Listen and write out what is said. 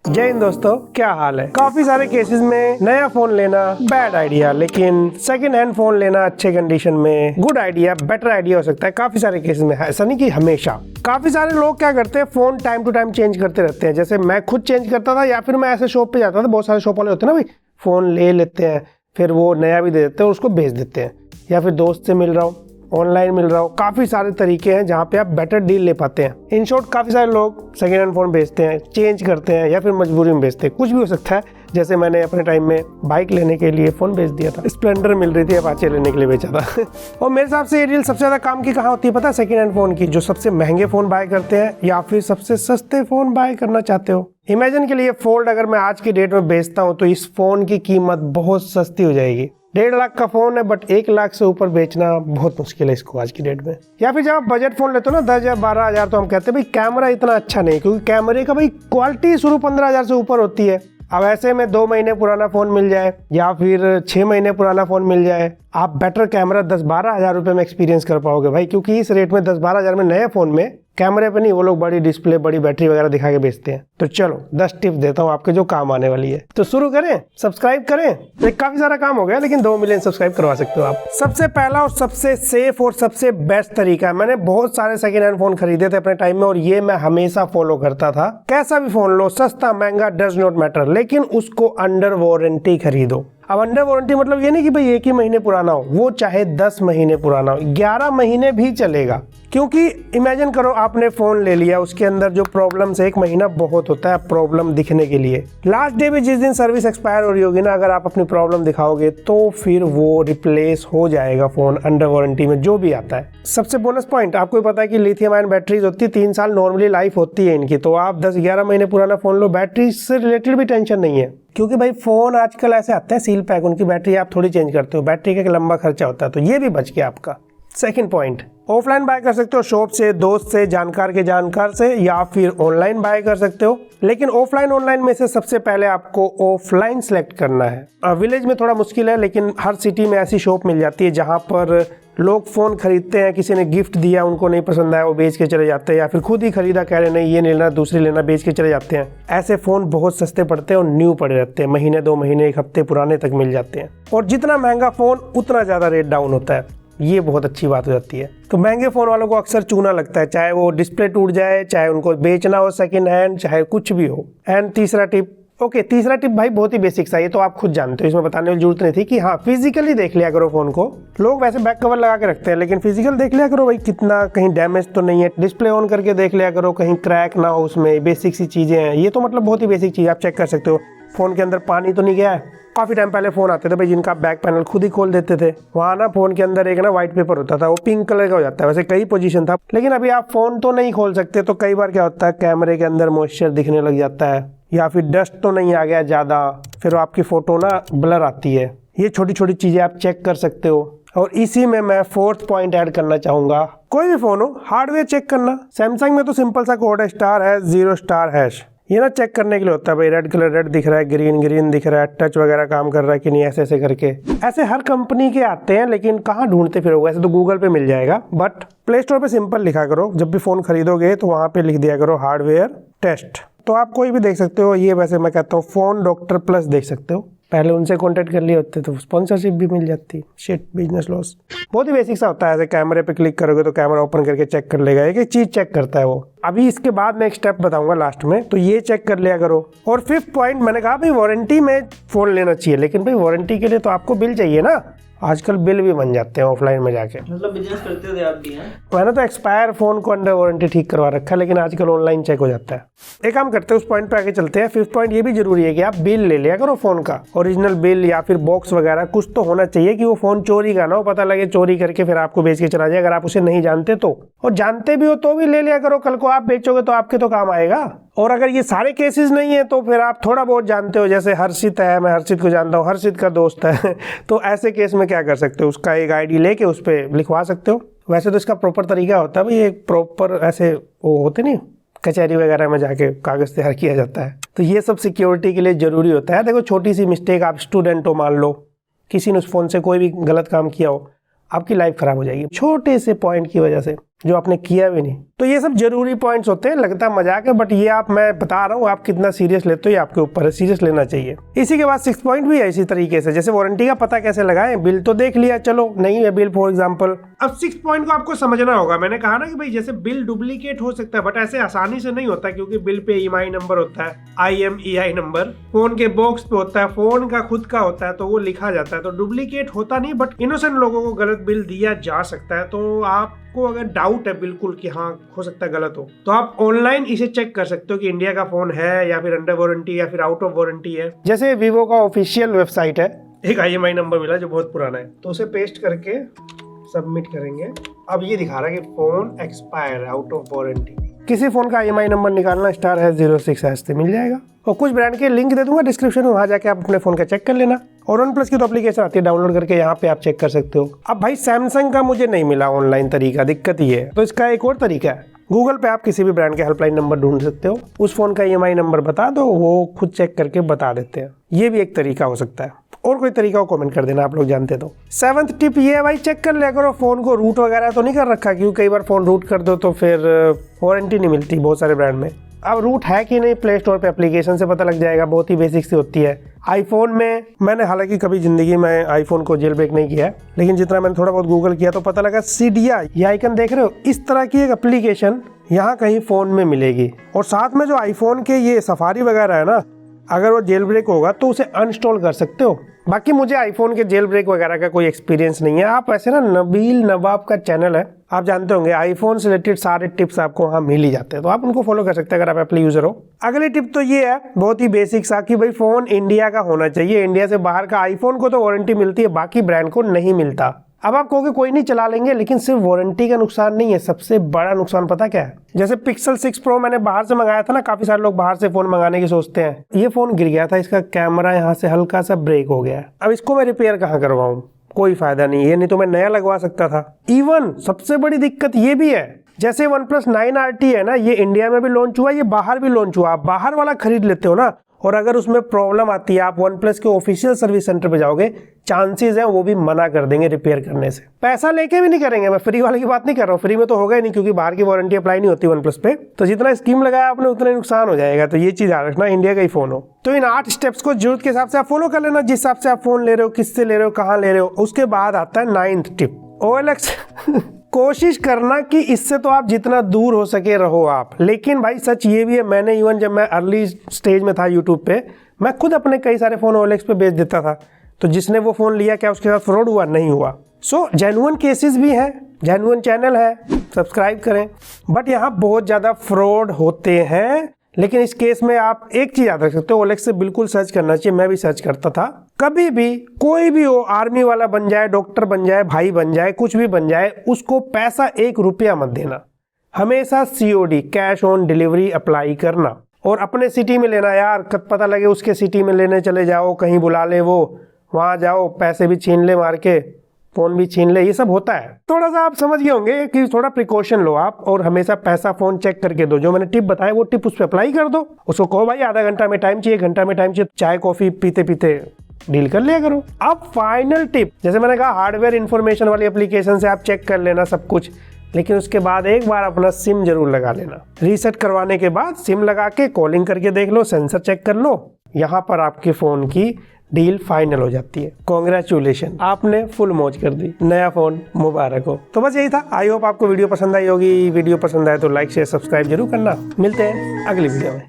जय हिंद दोस्तों, क्या हाल है। काफी सारे केसेस में नया फोन लेना बैड आइडिया, लेकिन सेकंड हैंड फोन लेना अच्छे कंडीशन में गुड आइडिया, बेटर आइडिया हो सकता है। काफी सारे केसेस में, ऐसा नहीं कि हमेशा। काफी सारे लोग क्या करते हैं, phone time to time change करते रहते हैं। जैसे मैं खुद चेंज करता था, या फिर मैं ऐसे शॉप पे जाता था, बहुत सारे शॉप वाले होते हैं ना भाई, फोन ले लेते हैं, फिर वो नया भी दे देते हैं और उसको बेच देते हैं। या फिर दोस्त से मिल रहा हूँ, ऑनलाइन मिल रहा हो, काफी सारे तरीके हैं जहाँ पे आप बेटर डील ले पाते हैं। इन शॉर्ट काफी सारे लोग सेकेंड हैंड फोन बेचते हैं, चेंज करते हैं, या फिर मजबूरी में बेचते हैं। कुछ भी हो सकता है। जैसे मैंने अपने टाइम में बाइक लेने के लिए फोन बेच दिया था, स्प्लेंडर मिल रही थी, अपाचे लेने के लिए बेचा था। और मेरे हिसाब से ये डील सबसे ज्यादा काम की कहाँ होती है पता है? सेकेंड हैंड फोन की। जो सबसे महंगे फोन बाय करते हैं या फिर सबसे सस्ते फोन बाय करना चाहते हो। इमेजिन के लिए फोल्ड अगर मैं आज की डेट में बेचता हूँ तो इस फोन की कीमत बहुत सस्ती हो जाएगी। 1.5 लाख का फोन है, बट 1 लाख से ऊपर बेचना बहुत मुश्किल है इसको आज की डेट में। या फिर जब आप बजट फोन लेते हो ना 10,000 12,000, तो हम कहते हैं भाई कैमरा इतना अच्छा नहीं, क्योंकि कैमरे का भाई क्वालिटी शुरू 15,000 से ऊपर होती है। अब ऐसे में 2 महीने पुराना फोन मिल जाए या फिर 6 महीने पुराना फोन मिल जाए, आप बेटर कैमरा 10-12 हज़ार रुपए में एक्सपीरियंस कर पाओगे भाई। क्योंकि इस रेट में 10-12 हज़ार में नए फोन में कैमरे पे नहीं, वो लोग बड़ी डिस्प्ले, बड़ी बैटरी वगैरह दिखा के बेचते हैं। तो चलो 10 टिप्स देता हूँ आपके जो काम आने वाली है। तो शुरू करें, सब्सक्राइब करें। तो काफी सारा काम हो गया, लेकिन 2 मिलियन सब्सक्राइब करवा सकते हो आप। सबसे पहला और सबसे सेफ और सबसे बेस्ट तरीका है, मैंने बहुत सारे सेकेंड हैंड फोन खरीदे थे अपने टाइम में और ये मैं हमेशा फॉलो करता था। कैसा भी फोन लो, सस्ता महंगा डज नॉट मैटर, लेकिन उसको अंडर वारंटी खरीदो। अब अंडर वारंटी मतलब ये नहीं कि भाई 1 ही महीने पुराना हो, वो चाहे 10 महीने पुराना हो, 11 महीने भी चलेगा। क्योंकि इमेजिन करो आपने फोन ले लिया, उसके अंदर जो प्रॉब्लम से 1 महीना बहुत होता है प्रॉब्लम दिखने के लिए। लास्ट डे में जिस दिन सर्विस एक्सपायर हो रही होगी ना, अगर आप अपनी प्रॉब्लम दिखाओगे तो फिर वो रिप्लेस हो जाएगा फोन अंडर वारंटी में, जो भी आता है। सबसे बोनस पॉइंट, आपको पता है कि लिथियम आयन बैटरीज होती है, 3 साल नॉर्मली लाइफ होती है इनकी। तो आप 10-11 महीने पुराना फोन लो, बैटरी से रिलेटेड भी टेंशन नहीं है। क्योंकि भाई फोन आजकल ऐसे आते हैं सील पैक, उनकी बैटरी आप थोड़ी चेंज करते हो, बैटरी का एक लंबा खर्चा होता है, तो ये भी बच गया आपका। सेकंड पॉइंट, ऑफलाइन बाय कर सकते हो शॉप से, दोस्त से, जानकार के जानकार से, या फिर ऑनलाइन बाय कर सकते हो। लेकिन ऑफलाइन ऑनलाइन में से सबसे पहले आपको ऑफलाइन सेलेक्ट करना है। विलेज में थोड़ा मुश्किल है, लेकिन हर सिटी में ऐसी शॉप मिल जाती है जहाँ पर लोग फ़ोन खरीदते हैं, किसी ने गिफ्ट दिया, उनको नहीं पसंद आया, वो बेच के चले जाते हैं, या फिर खुद ही खरीदा, कह रहे नहीं ये नहीं लेना दूसरी लेना, बेच के चले जाते हैं। ऐसे फ़ोन बहुत सस्ते पड़ते हैं और न्यू पड़े रहते हैं, महीने 2 महीने 1 हफ्ते पुराने तक मिल जाते हैं। और जितना महंगा फ़ोन उतना ज़्यादा रेट डाउन होता है, ये बहुत अच्छी बात हो जाती है। तो महंगे फ़ोन वालों को अक्सर चूना लगता है, चाहे वो डिस्प्ले टूट जाए, चाहे उनको बेचना हो सेकेंड हैंड, चाहे कुछ भी हो। एंड तीसरा टिप भाई बहुत ही बेसिक सा, ये तो आप खुद जानते हो, इसमें बताने की जरूरत नहीं थी कि हाँ फिजिकली देख लिया करो फोन को। लोग वैसे बैक कवर लगा के रखते हैं, लेकिन फिजिकल देख लिया करो भाई, कितना कहीं डैमेज तो नहीं है। डिस्प्ले ऑन करके देख लिया करो, कहीं क्रैक ना हो उसमें, बेसिक सी चीजें हैं ये तो, मतलब बहुत ही बेसिक चीज आप चेक कर सकते हो। फोन के अंदर पानी तो नहीं गया है। काफी टाइम पहले फोन आते थे भाई जिनका बैक पैनल खुद ही खोल देते थे, वहाँ ना फोन के अंदर एक ना व्हाइट पेपर होता था, वो पिंक कलर का हो जाता है, वैसे कई पोजीशन था। लेकिन अभी आप फोन तो नहीं खोल सकते, तो कई बार क्या होता है कैमरे के अंदर मॉइस्चर दिखने लग जाता है, या फिर डस्ट तो नहीं आ गया ज़्यादा, फिर आपकी फ़ोटो ना ब्लर आती है। ये छोटी छोटी चीज़ें आप चेक कर सकते हो। और इसी में मैं 4th पॉइंट ऐड करना चाहूँगा, कोई भी फ़ोन हो हार्डवेयर चेक करना। सैमसंग में तो सिंपल सा कोड है *0*#। ये ना चेक करने के लिए होता है भाई, रेड कलर रेड दिख रहा है, ग्रीन दिख रहा है, टच वगैरह काम कर रहा है कि नहीं, ऐसे करके। ऐसे हर कंपनी के आते हैं, लेकिन कहाँ ढूंढते फिरोगे? ऐसे तो गूगल पे मिल जाएगा, बट प्ले स्टोर पे सिंपल लिखा करो। जब भी फ़ोन खरीदोगे तो वहाँ पे लिख दिया करो हार्डवेयर टेस्ट, तो आप कोई भी देख सकते हो। ये वैसे मैं कहता हूँ फोन डॉक्टर प्लस देख सकते हो, पहले उनसे कांटेक्ट कर लिए होते तो स्पॉन्सरशिप भी मिल जाती। Shit, business loss. बहुत ही बेसिक सा होता है। ऐसे कैमरे पे क्लिक करोगे तो कैमरा ओपन करके चेक कर लेगा, एक चीज चेक करता है वो। अभी इसके बाद मैं एक स्टेप बताऊंगा लास्ट में, तो ये चेक कर लिया करो। और 5th पॉइंट मैंने कहा भाई वारंटी में फोन लेना चाहिए, लेकिन भाई वारंटी के लिए तो आपको बिल चाहिए ना। आजकल बिल भी बन जाते हैं ऑफलाइन में जाके। मतलब बिजनेस करते थे आप भी हैं? मैंने तो एक्सपायर फोन को अंडर वारंटी ठीक करवा रखा है, लेकिन आजकल ऑनलाइन चेक हो जाता है। एक काम करते हैं, उस पॉइंट पे आगे चलते हैं। 5th पॉइंट ये भी जरूरी है कि आप बिल ले लिया करो फोन का, ओरिजिनल बिल या फिर बॉक्स वगैरह कुछ तो होना चाहिए, कि वो फोन चोरी का ना हो, पता लगे चोरी करके फिर आपको बेच के चला जाए, अगर आप उसे नहीं जानते तो। और जानते भी हो तो भी ले लिया करो, कल को आप बेचोगे तो आपके तो काम आएगा। और अगर ये सारे केसेस नहीं है तो फिर आप थोड़ा बहुत जानते हो, जैसे हर्षित है, मैं हर्षित को जानता हूँ, हर्षित का दोस्त है तो ऐसे केस में क्या कर सकते हो, उसका एक आईडी लेके उस पर लिखवा सकते हो। वैसे तो इसका प्रॉपर तरीका होता है भाई, एक प्रॉपर ऐसे वो होते नहीं, कचहरी वगैरह में जाके कागज़ तैयार किया जाता है। तो ये सब सिक्योरिटी के लिए ज़रूरी होता है। देखो छोटी सी मिस्टेक, आप स्टूडेंट हो मान लो, किसी ने उस फ़ोन से कोई भी गलत काम किया हो, आपकी लाइफ ख़राब हो जाएगी छोटे से पॉइंट की वजह से। जो आपने किया भी नहीं। तो ये सब जरूरी पॉइंट्स होते हैं, लगता है मजाक है बट ये आप, मैं बता रहा हूँ, आप कितना सीरियस लेते हो ये आपके ऊपर है, सीरियस लेना चाहिए। इसी के बाद 6 पॉइंट भी है इसी तरीके से, जैसे वारंटी का पता कैसे लगाएं, बिल तो देख लिया, चलो नहीं है बिल फॉर एग्जांपल। अब 6 पॉइंट को आपको समझना होगा। मैंने कहा ना कि भाई जैसे बिल डुप्लीकेट हो सकता है बट ऐसे आसानी से नहीं होता, क्योंकि बिल पे EMI नंबर होता है, IMEI नंबर फोन के बॉक्स पे होता है, फोन का खुद का होता है, तो वो लिखा जाता है, तो डुप्लीकेट होता नहीं, बट इनोसेंट लोगों को गलत बिल दिया जा सकता है। तो आपको अगर डाउट है बिल्कुल कि हाँ हो सकता है गलत हो, तो आप ऑनलाइन इसे चेक कर सकते हो कि इंडिया का फोन है या फिर अंडर वारंटी या फिर आउट ऑफ वारंटी है। जैसे वीवो का ऑफिशियल वेबसाइट है, एक IMI नंबर मिला जो बहुत पुराना है, तो उसे पेस्ट करके सबमिट करेंगे। अब ये दिखा रहा है कि phone expire, out of warranty. किसी फोन का IMI नंबर निकालना *06# से मिल जाएगा, और कुछ ब्रांड के लिंक दे दूंगा डिस्क्रिप्शन में, वहां जाके आप अपने फोन का चेक कर लेना। और OnePlus की तो एप्लीकेशन आती है, डाउनलोड करके यहाँ पे आप चेक कर सकते हो। अब भाई सैमसंग का मुझे नहीं मिला ऑनलाइन तरीका, दिक्कत ये है, तो इसका एक और तरीका है, गूगल पे आप किसी भी ब्रांड के हेल्पलाइन नंबर ढूंढ सकते हो, उस फोन का EMI नंबर बता दो, वो खुद चेक करके बता देते हैं। ये भी एक तरीका हो सकता है। और कोई तरीका हो कमेंट कर देना आप लोग जानते तो। 7th टिप ये है भाई, चेक कर लिया करो फोन को रूट वगैरह तो नहीं कर रखा, क्योंकि कई बार फोन रूट कर दो तो फिर वारंटी नहीं मिलती बहुत सारे ब्रांड में। अब रूट है कि नहीं प्ले स्टोर पे एप्लीकेशन से पता लग जाएगा, बहुत ही बेसिक सी होती है। आईफोन में मैंने हालांकि कभी जिंदगी में आईफोन को जेल ब्रेक नहीं किया है, लेकिन जितना मैंने थोड़ा बहुत गूगल किया तो पता लगा सीडिया, ये आइकन देख रहे हो, इस तरह की एक एप्लीकेशन यहाँ कहीं फोन में मिलेगी। और साथ में जो आईफोन के ये सफारी वगैरह है ना, अगर वो जेल ब्रेक होगा तो उसे अनइंस्टॉल कर सकते हो। बाकी मुझे आईफोन के जेल ब्रेक वगैरह का कोई एक्सपीरियंस नहीं है। आप ऐसे ना, नबील नवाब का चैनल है, आप जानते होंगे, आईफोन से रिलेटेड सारे टिप्स आपको वहाँ मिल ही जाते हैं, तो आप उनको फॉलो कर सकते हैं अगर आप एप्पल यूजर हो। अगली टिप तो ये है, बहुत ही बेसिक सा, कि भाई फोन इंडिया का होना चाहिए। इंडिया से बाहर का आईफोन को तो वारंटी मिलती है, बाकी ब्रांड को नहीं मिलता। अब आप कहोगे कोई नहीं चला लेंगे, लेकिन सिर्फ वारंटी का नुकसान नहीं है, सबसे बड़ा नुकसान पता क्या है? जैसे पिक्सल 6 प्रो मैंने बाहर से मंगाया था ना, काफी सारे लोग बाहर से फोन मंगाने की सोचते हैं। ये फोन गिर गया था, इसका कैमरा यहाँ से हल्का सा ब्रेक हो गया। अब इसको मैं रिपेयर कहाँ करवाऊँ? कोई फायदा नहीं है, नहीं तो मैं नया लगवा सकता था। इवन सबसे बड़ी दिक्कत ये भी है, जैसे OnePlus 9RT है ना, ये इंडिया में भी लॉन्च हुआ, ये बाहर भी लॉन्च हुआ। आप बाहर वाला खरीद लेते हो ना, और अगर उसमें प्रॉब्लम आती है, आप OnePlus के ऑफिशियल सर्विस सेंटर पे जाओगे, चांसेस हैं वो भी मना कर देंगे रिपेयर करने से। पैसा लेके भी नहीं करेंगे, मैं फ्री वाले की बात नहीं कर रहा हूँ, फ्री में तो होगा ही नहीं, क्योंकि बाहर की वारंटी अप्लाई नहीं होती OnePlus पे, तो जितना स्कीम लगाया आपने उतना नुकसान हो जाएगा। तो ये चीज याद रखना, इंडिया का ही फोन हो तो इन 8 स्टेप्स को जरूरत के हिसाब से आप फॉलो कर लेना, जिस हिसाब से आप फोन ले रहे हो, किससे ले रहे हो, कहाँ ले रहे हो। उसके बाद आता है 9th टिप, OLX कोशिश करना कि इससे तो आप जितना दूर हो सके रहो आप। लेकिन भाई सच ये भी है, मैंने इवन जब मैं अर्ली स्टेज में था यूट्यूब पे, मैं खुद अपने कई सारे फोन OLX पे बेच देता था, तो जिसने वो फोन लिया क्या उसके साथ फ्रॉड हुआ? नहीं हुआ। सो जेन्युइन केसेस भी हैं, जेन्युइन चैनल है, सब्सक्राइब करें। बट यहाँ बहुत ज़्यादा फ्रॉड होते हैं, लेकिन इस केस में आप एक चीज़ याद रख सकते हो, OLX से बिल्कुल सर्च करना चाहिए। मैं भी सर्च करता था। कभी भी कोई भी हो, आर्मी वाला बन जाए, डॉक्टर बन जाए, भाई बन जाए, कुछ भी बन जाए, उसको पैसा 1 रुपया मत देना। हमेशा COD, cash on delivery apply करना, और अपने सिटी में लेना यार। पता लगे उसके सिटी में लेने चले जाओ, कहीं बुला ले वो, वहाँ जाओ, पैसे भी छीन ले मार के, फोन भी छीन ले, ये सब होता है। थोड़ा सा आप समझ गए होंगे कि थोड़ा प्रिकॉशन लो आप, और हमेशा पैसा फोन चेक करके दो। जो मैंने टिप बताया वो टिप उस पर अप्लाई कर दो। उसको कहो भाई आधा घंटा में टाइम चाहिए, घंटा में टाइम चाहिए, चाय कॉफी पीते पीते डील कर लिया करो। अब फाइनल टिप, जैसे मैंने कहा, हार्डवेयर इन्फॉर्मेशन वाली एप्लीकेशन से आप चेक कर लेना सब कुछ, लेकिन उसके बाद एक बार अपना सिम जरूर लगा लेना। रीसेट करवाने के बाद सिम लगा के कॉलिंग करके देख लो, सेंसर चेक कर लो, यहाँ पर आपके फोन की डील फाइनल हो जाती है। कॉन्ग्रेचुलेशन, आपने फुल मौज कर दी, नया फोन मुबारक हो। तो बस यही था। आई होप आपको वीडियो पसंद आई होगी। वीडियो पसंद आए तो लाइक शेयर सब्सक्राइब जरूर करना। मिलते हैं अगली वीडियो में।